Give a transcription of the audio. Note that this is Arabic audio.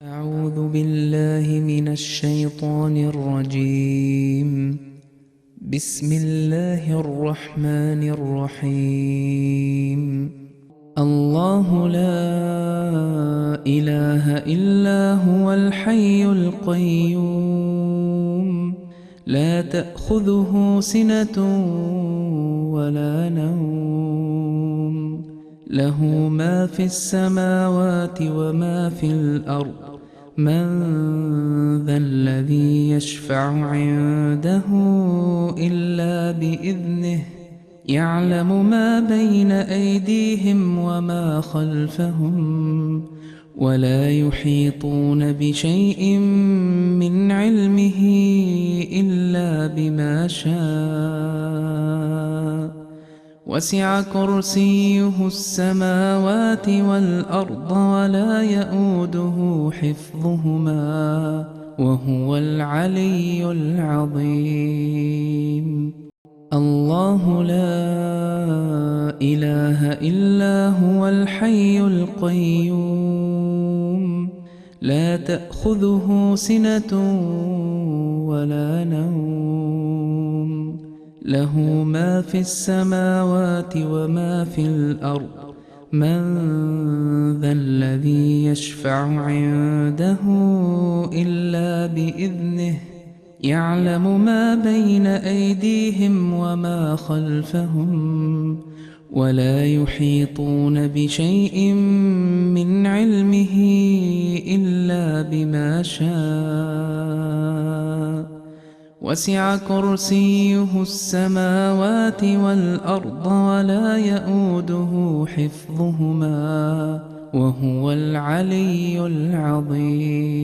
أعوذ بالله من الشيطان الرجيم. بسم الله الرحمن الرحيم. الله لا إله إلا هو الحي القيوم لا تأخذه سنة ولا نوم له ما في السماوات وما في الأرض من ذا الذي يشفع عنده إلا بإذنه يعلم ما بين أيديهم وما خلفهم ولا يحيطون بشيء من علمه إلا بما شاء وسع كرسيه السماوات والأرض ولا يئوده حفظهما وهو العلي العظيم. الله لا إله إلا هو الحي القيوم لا تأخذه سنة ولا نوم له ما في السماوات وما في الأرض من ذا الذي يشفع عنده إلا بإذنه يعلم ما بين أيديهم وما خلفهم ولا يحيطون بشيء من علمه إلا بما شاء وسع كرسيه السماوات والأرض ولا يئوده حفظهما وهو العلي العظيم.